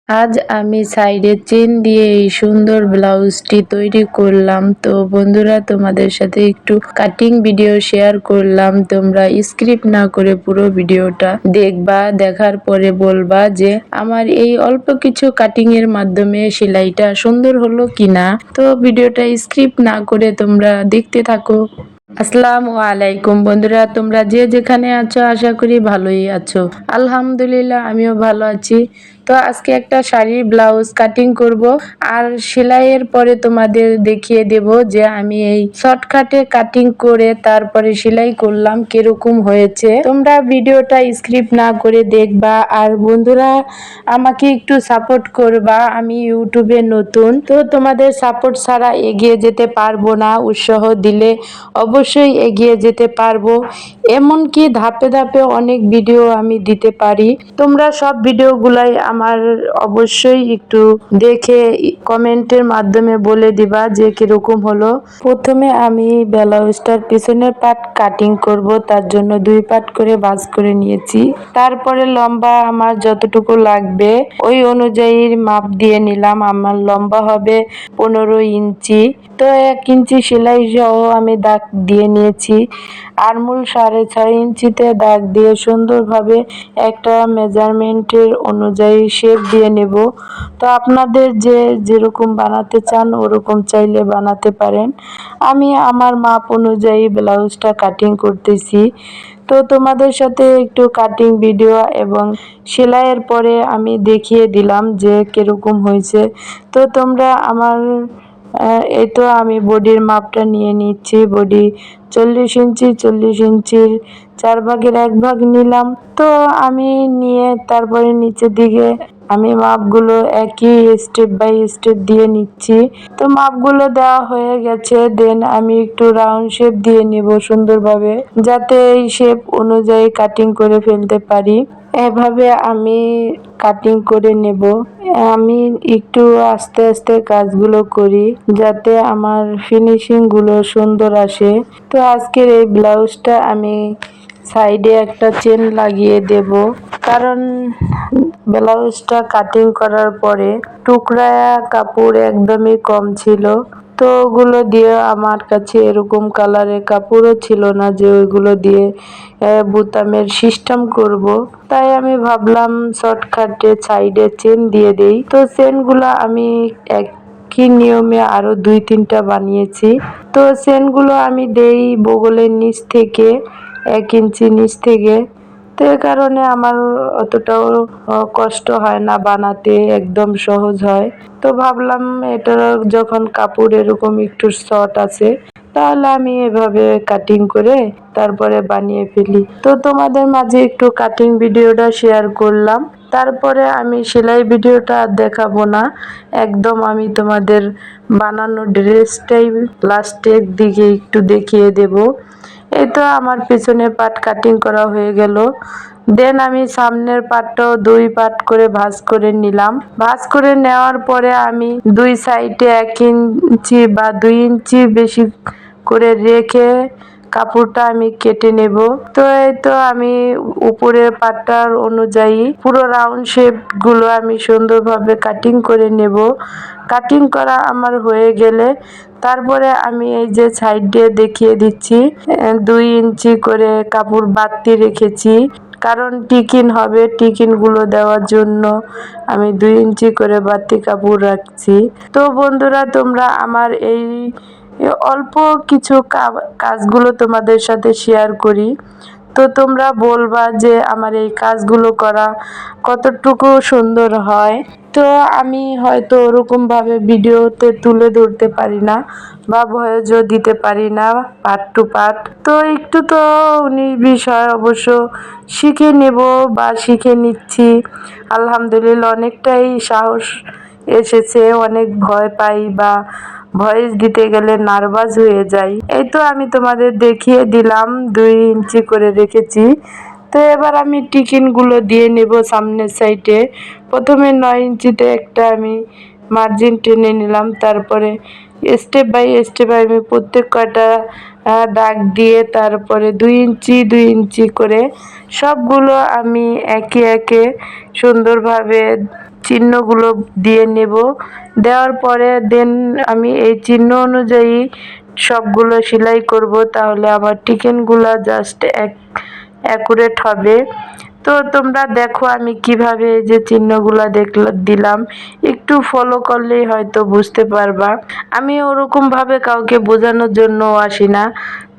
আজ আমি সাইডে চেন দিয়ে এই সুন্দর ব্লাউজটি তৈরি করলাম। তো বন্ধুরা, তোমাদের সাথে একটু কাটিং ভিডিও শেয়ার করলাম। তোমরা স্ক্রিপ্ট না করে পুরো ভিডিওটা দেখবা, দেখার পরে বলবা যে আমার এই অল্প কিছু কাটিং এর মাধ্যমে সেলাইটা সুন্দর হলো কিনা। তো ভিডিওটা স্ক্রিপ্ট না করে তোমরা দেখতে থাকো। আসসালামু আলাইকুম বন্ধুরা, তোমরা যে যেখানে আছো আশা করি ভালোই আছো। আলহামদুলিল্লাহ, আমিও ভালো আছি। তো আজকে একটা শাড়ির ব্লাউজ কাটিং করব, আর সেলাইয়ের পরে তোমাদের দেখিয়ে দেব যে আমি এই শর্টকাটে কাটিং করে তারপরে সেলাই করলাম কিরকম হয়েছে। তোমরা ভিডিওটা স্ক্রিপ্ট না করে দেখবা, আর বন্ধুরা আমাকে একটু সাপোর্ট করবা। আমি ইউটিউবে নতুন, তো তোমাদের সাপোর্ট ছাড়া এগিয়ে যেতে পারবো না। উৎসাহ দিলে অবশ্যই এগিয়ে যেতে পারবো। এমনকি ধাপে ধাপে অনেক ভিডিও আমি দিতে পারি। তোমরা সব ভিডিওগুলাই আমার অবশ্যই একটু দেখে কমেন্টের মাধ্যমে বলে দিবা যে কিরকম হলো। প্রথমে আমি ব্লাউজটার পিছনের পার্ট কাটিং করব, তার জন্য 2 পার্ট করে ভাঁজ করে নিয়েছি। তারপরে লম্বা আমার যতটুকু লাগবে ওই অনুযায়ী মাপ দিয়ে নিলাম। আমার লম্বা হবে 15 ইঞ্চি। তো 1 ইঞ্চি সেলাই সহ আমি দাগ দিয়ে নিয়েছি। আরমোল 6.5 ইঞ্চিতে দাগ দিয়ে সুন্দরভাবে একটা মেজারমেন্টের অনুযায়ী শেপ দিয়ে নেব। তো আপনাদের যেরকম বানাতে চান ওরকম চাইলে বানাতে পারেন। আমি আমার মাপ অনুযায়ী ব্লাউজটা কাটিং করতেছি। তো তোমাদের সাথে একটু কাটিং ভিডিও এবং সেলাইয়ের পরে আমি দেখিয়ে দিলাম যে কিরকম হয়েছে। তো তোমরা আমার এই তো আমি বডির মাপটা নিয়ে নিচ্ছি। বডি 40 ইঞ্চি, 40 ইঞ্চির 4 ভাগের 1 ভাগ নিলাম। তো আমি নিয়ে তারপরে নিচের দিকে আমি মাপগুলো একই স্টেপ বাই স্টেপ দিয়ে নিচ্ছি। তো মাপগুলো দেওয়া হয়ে গেছে। দেন আমি একটু রাউন্ড শেপ দিয়ে নিব সুন্দরভাবে, যাতে এই শেপ অনুযায়ী কাটিং করে ফেলতে পারি। এভাবে আমি কাটিং করে নেব। আমি একটু আস্তে আস্তে কাজগুলো করি যাতে আমার ফিনিশিং গুলো সুন্দর আসে। তো আজকের এই ব্লাউজটা আমি সাইডে একটা চেন লাগিয়ে দেব, কারণ ব্লাউজটা কাটিং করার পরে টুকরা কাপড় একদমই কম ছিল। তো ওগুলো দিয়ে আমার কাছে এরকম কালারের কাপড়ও ছিল না যে ওইগুলো দিয়ে বোতামের সিস্টেম করব। তাই আমি ভাবলাম শর্টকাটে সাইডে চেন দিয়ে দেই। তো চেনগুলো আমি একই নিয়মে আরো 2-3টা বানিয়েছি। তো চেনগুলো আমি দেই বগলের নিচ থেকে 1 ইঞ্চি নিচ থেকে। তো এ কারণে আমার অতটাও কষ্ট হয় না বানাতে, একদম সহজ হয়। তো ভাবলাম এটা যখন কাপড় এরকম একটু শর্ট আছে, তাহলে আমি এভাবে কাটিং করে তারপরে বানিয়ে ফেলি। তো তোমাদের মাঝে একটু কাটিং ভিডিওটা শেয়ার করলাম। তারপরে আমি সেলাই ভিডিওটা আর দেখাবো না, একদম আমি তোমাদের বানানো ড্রেসটাই লাস্টের দিকে একটু দেখিয়ে দেব। এই তো আমার পিছনে পার্ট কাটিং করা হয়ে গেল। দেন আমি সামনের পার্টটাও 2 পার্ট করে ভাঁজ করে নিলাম। ভাঁজ করে নেওয়ার পরে আমি 2 সাইডে 1 ইঞ্চি বা 2 ইঞ্চি বেশি করে রেখে কাপড়টা আমি কেটে নেব। তো এই তো আমি উপরের পাটটার অনুযায়ী পুরো রাউন্ড শেপ গুলো আমি সুন্দরভাবে কাটিং করে নেব। কাটিং করা আমার হয়ে গেলে তারপরে আমি এই যে সাইড দিয়ে দেখিয়ে দিচ্ছি 2 ইঞ্চি করে কাপড় বাড়তি রেখেছি, কারণ টিকিন হবে। টিকিন গুলো দেওয়ার জন্য আমি 2 ইঞ্চি করে বাড়তি কাপড় রাখছি। তো বন্ধুরা, তোমরা আমার এই অল্প কিছু কাজগুলো তোমাদের সাথে শেয়ার করি। তো তোমরা বলবা যে আমার এই কাজগুলো করা কতটুকু সুন্দর হয়। তো আমি হয়তো ওরকম ভাবে ভিডিওতে তুলে ধরতে পারি না বা ভয়েসও দিতে পারি না পার্ট টু পার্ট। তো একটু তো 19-20 হয়, অবশ্য শিখে নেব বা শিখে নিচ্ছি। আলহামদুলিল্লাহ, অনেকটাই সাহস এসেছে। অনেক ভয় পাই বা ভয়েস দিতে গেলে নার্ভাস হয়ে যাই। এই তো আমি তোমাদের দেখিয়ে দিলাম 2 ইঞ্চি করে রেখেছি। তো এবার আমি টিকিনগুলো দিয়ে নেব সামনের সাইডে। প্রথমে 9 ইঞ্চিতে একটা আমি মার্জিন টেনে নিলাম। তারপরে স্টেপ বাই স্টেপ আমি প্রত্যেক কয়টা দাগ দিয়ে তারপরে 2 ইঞ্চি 2 ইঞ্চি করে সবগুলো আমি একে একে সুন্দরভাবে চিহ্নগুলো দিয়ে নেব। দেওয়ার পরে দেন আমি এই চিহ্ন অনুযায়ী সবগুলো সেলাই করব, তাহলে আমার টিকেনগুলো জাস্ট অ্যাকুরেট হবে। তো তোমরা দেখো আমি কিভাবে এই যে চিহ্নগুলো দিলাম, একটু ফলো করলেই হয়তো বুঝতে পারবা। আমি ওরকম ভাবে কাউকে বোঝানোর জন্য আসি না।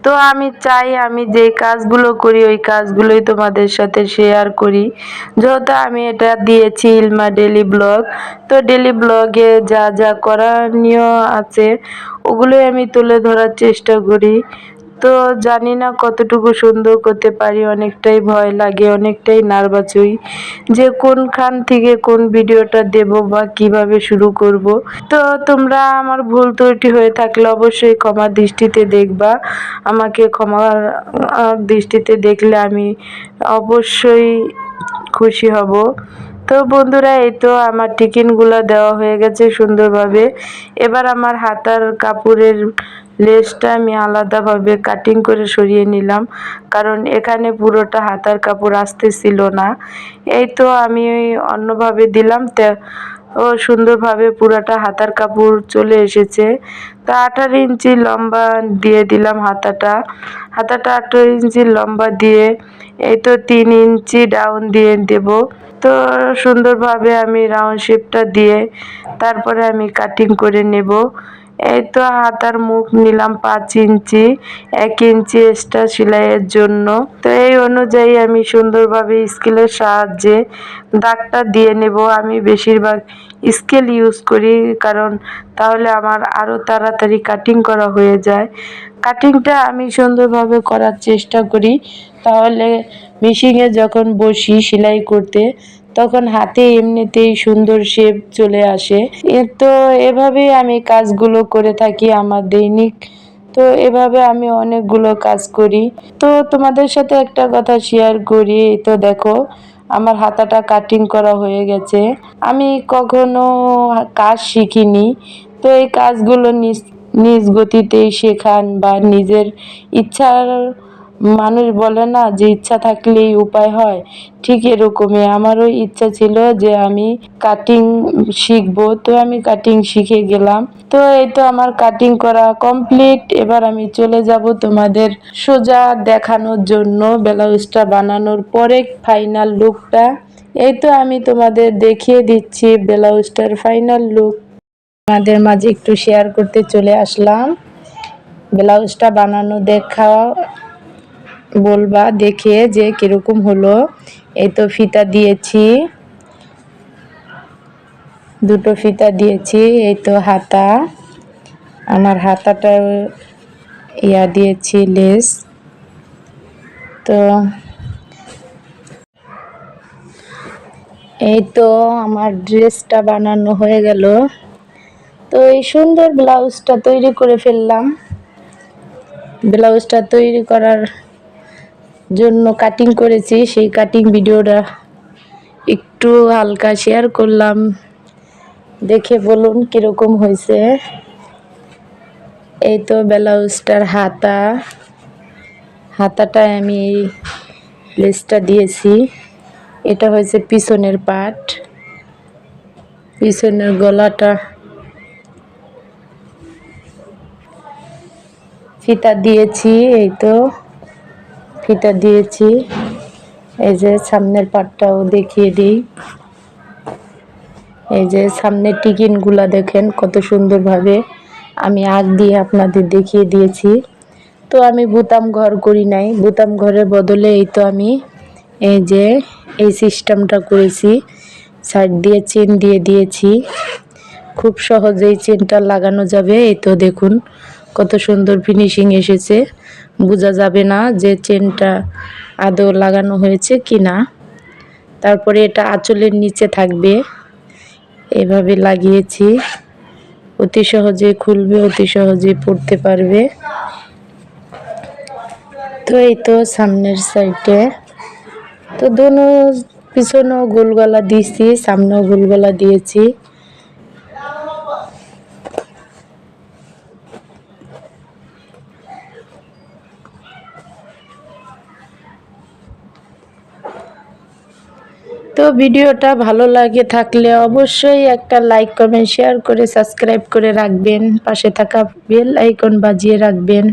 তো আমি চাই আমি যে কাজগুলো করি ওই কাজগুলোই তোমাদের সাথে শেয়ার করি। যেহেতু আমি এটা দিয়েছি ইলমা ডেলি ব্লগ, তো ডেলি ব্লগে যা যা করণীয় আছে ওগুলোই আমি তুলে ধরার চেষ্টা করি। তো জানি না কতটুকু সুন্দর করতে পারি, অনেকটাই ভয় লাগে, অনেকটাই নার্ভাস হই যে কোনখান থেকে কোন ভিডিওটা দেব বা কিভাবে শুরু করব। তো তোমরা আমার ভুল ত্রুটি হয়ে থাকলে অবশ্যই ক্ষমার দৃষ্টিতে দেখবা। আমাকে ক্ষমার দৃষ্টিতে দেখলে আমি অবশ্যই খুশি হব। তো বন্ধুরা, এই তো আমার টিকিনগুলো দেওয়া হয়ে গেছে সুন্দরভাবে। এবার আমার হাতার কাপড়ের লেসটা আমি আলাদাভাবে কাটিং করে সরিয়ে নিলাম, কারণ এখানে পুরোটা হাতার কাপড় আসতেছিল না। এই তো আমি অন্যভাবে দিলাম, ও সুন্দরভাবে পুরাটা হাতার কাপড় চলে এসেছে। তো 18 ইঞ্চি লম্বা দিয়ে দিলাম হাতাটা 18 ইঞ্চি লম্বা দিয়ে এই তো 3 ইঞ্চি ডাউন দিয়ে দেব। তো সুন্দরভাবে আমি রাউন্ড শেপটা দিয়ে তারপরে আমি কাটিং করে নেব। এই তো হাতার মুখ নিলাম 5 ইঞ্চি, 1 ইঞ্চি এক্সট্রা সেলাইয়ের জন্য। তো এই অনুযায়ী আমি সুন্দরভাবে স্কেলের সাহায্যে দাগটা দিয়ে নেব। আমি বেশিরভাগ স্কেল ইউজ করি, কারণ তাহলে আমার আরও তাড়াতাড়ি কাটিং করা হয়ে যায়। কাটিংটা আমি সুন্দরভাবে করার চেষ্টা করি, তাহলে মেশিনে যখন বসি সেলাই করতে তখন হাতে এমনিতেই সুন্দর শেপ চলে আসে। তো এভাবেই আমি কাজগুলো করে থাকি আমার দৈনিক। তো এভাবে আমি অনেকগুলো কাজ করি। তো তোমাদের সাথে একটা কথা শেয়ার করি। তো দেখো আমার হাতাটা কাটিং করা হয়ে গেছে। আমি কখনো কাজ শিখিনি, তো এই কাজগুলো নিজ নিজ গতিতেই শেখান বা নিজের ইচ্ছার, মানুষ বলে না যে ইচ্ছা থাকলেই উপায় হয়, ঠিক এরকমই আমারও ইচ্ছা ছিল যে আমি কাটিং শিখবো। তো আমি কাটিং শিখে গেলাম। তো এই তো আমার কাটিং করা কমপ্লিট। এবার আমি চলে যাব তোমাদের সোজা দেখানোর জন্য ব্লাউজটা বানানোর পরে ফাইনাল লুকটা। এই তো আমি তোমাদের দেখিয়ে দিচ্ছি ব্লাউজটার ফাইনাল লুক। আমাদের মাঝে একটু শেয়ার করতে চলে আসলাম। ব্লাউজটা বানানো দেখা বলবা দেখে যে কিরকম হলো। এই তো ফিতা দিয়েছি, দুটো ফিতা দিয়েছি। এই তো হাতা, আমার হাতাটা দিয়েছি লেস। তো এই তো আমার ড্রেসটা বানানো হয়ে গেল। তো এই সুন্দর ব্লাউজটা তৈরি করে ফেললাম। ব্লাউজটা তৈরি করার জন্য কাটিং করেছি, সেই কাটিং ভিডিওটা একটু হালকা শেয়ার করলাম, দেখে বলুন কিরকম হয়েছে। এই তো ব্লাউজটার হাতাটায় আমি লেসটা দিয়েছি। এটা হয়েছে পিছনের পাট, পিছনের গলাটা ফিতা দিয়েছি। এই তো ফিতা দিয়েছি। এই যে সামনের পাটটাও দেখিয়ে দিই। এই যে সামনের টিকিনগুলা দেখেন কত সুন্দরভাবে আমি আগ দিয়ে আপনাদের দেখিয়ে দিয়েছি। তো আমি বোতাম ঘর করি নাই, বোতাম ঘরের বদলে এই তো আমি এই যে এই সিস্টেমটা করেছি, সাইড দিয়ে চেন দিয়ে দিয়েছি। খুব সহজেই চেনটা লাগানো যাবে। এই তো দেখুন কত সুন্দর ফিনিশিং এসেছে, বোঝা যাবে না যে চেনটা আদৌ লাগানো হয়েছে কি না। তারপরে এটা আঁচলের নিচে থাকবে, এভাবে লাগিয়েছি। অতি সহজে খুলবে, অতি সহজে পড়তে পারবে। তো এই তো সামনের সাইডে তো দোনো পিছনেও গোল গলা দিয়েছি, সামনেও গোল গলা দিয়েছি। তো তো ভিডিওটা ভালো লাগে থাকলে অবশ্যই একটা লাইক কমেন্ট শেয়ার করে সাবস্ক্রাইব করে রাখবেন, পাশে থাকা বেল আইকন বাজিয়ে রাখবেন।